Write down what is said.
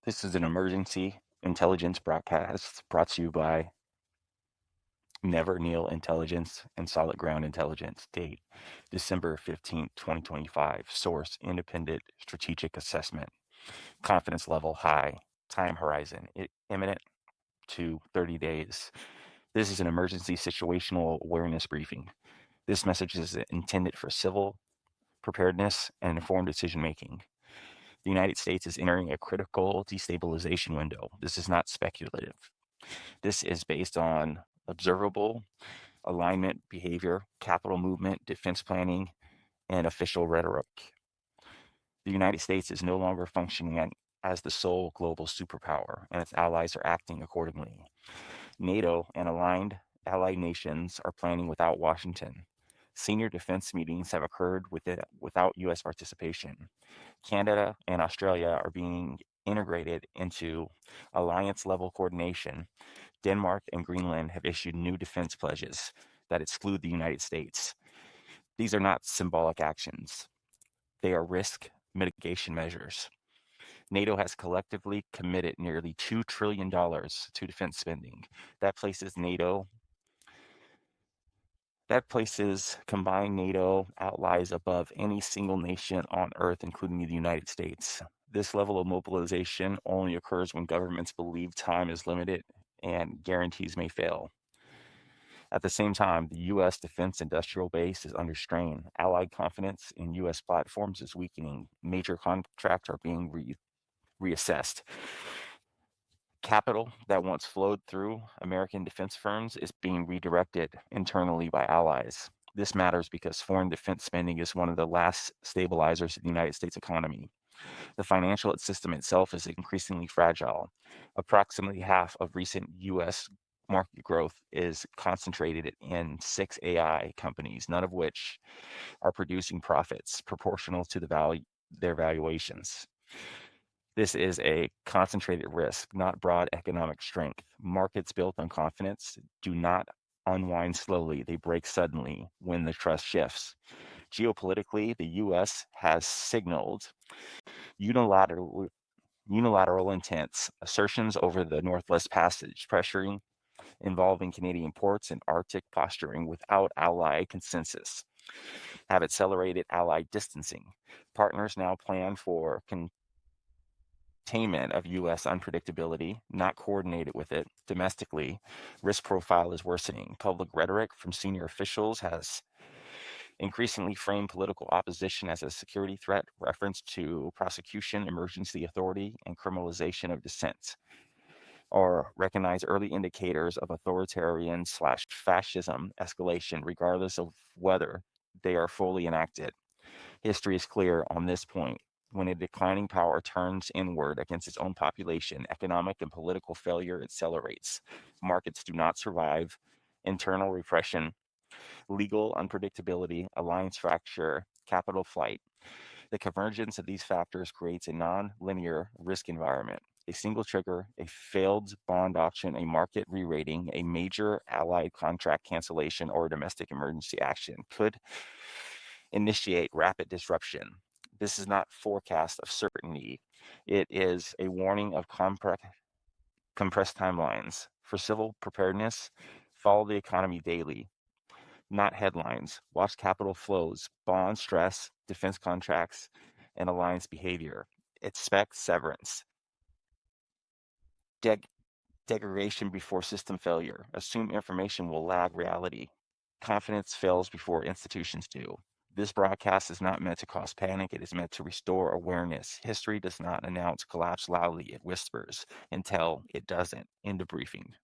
This is an emergency intelligence broadcast brought to you by Never Kneel Intelligence and Solid Ground Intelligence. Date December 15th, 2025. Source Independent Strategic Assessment. Confidence level high. Time horizon imminent to 30 days. This is an emergency situational awareness briefing. This message is intended for civil preparedness and informed decision making. The United States is entering a critical destabilization window. This is not speculative. This is based on observable alignment, behavior, capital movement, defense planning, and official rhetoric. The United States is no longer functioning as the sole global superpower, and its allies are acting accordingly. NATO and aligned allied nations are planning without Washington. Senior defense meetings have occurred without U.S. participation. Canada and Australia are being integrated into alliance level coordination. Denmark and Greenland have issued new defense pledges that exclude the United States. These are not symbolic actions, they are risk mitigation measures. NATO has collectively committed nearly $2 trillion to defense spending. That places combined NATO allies above any single nation on earth, including the United States. This level of mobilization only occurs when governments believe time is limited and guarantees may fail. At the same time, the U.S. defense industrial base is under strain. Allied confidence in U.S. platforms is weakening. Major contracts are being reassessed. Capital that once flowed through American defense firms is being redirected internally by allies. This matters because foreign defense spending is one of the last stabilizers in the United States economy. The financial system itself is increasingly fragile. Approximately half of recent U.S. market growth is concentrated in 6 AI companies, none of which are producing profits proportional to their valuations. This is a concentrated risk, not broad economic strength. Markets built on confidence do not unwind slowly, they break suddenly when the trust shifts. Geopolitically, the U.S. has signaled unilateral intents, assertions over the Northwest Passage, pressuring involving Canadian ports and Arctic posturing without Allied consensus, have accelerated Allied distancing. Partners now plan for containment of U.S. unpredictability, not coordinated with it domestically. Risk profile is worsening. Public rhetoric from senior officials has increasingly framed political opposition as a security threat, reference to prosecution, emergency authority, and criminalization of dissent, or recognize early indicators of authoritarian/fascism escalation, regardless of whether they are fully enacted. History is clear on this point. When a declining power turns inward against its own population, economic and political failure accelerates. Markets do not survive internal repression, legal unpredictability, alliance fracture, capital flight. The convergence of these factors creates a non-linear risk environment. A single trigger, a failed bond auction, a market re-rating, a major allied contract cancellation, or a domestic emergency action could initiate rapid disruption. This is not forecast of certainty. It is a warning of compressed timelines. For civil preparedness, follow the economy daily, not headlines. Watch capital flows, bond stress, defense contracts, and alliance behavior. Expect severance. Degradation before system failure. Assume information will lag reality. Confidence fails before institutions do. This broadcast is not meant to cause panic. It is meant to restore awareness. History does not announce collapse loudly. It whispers until it doesn't. End of briefing.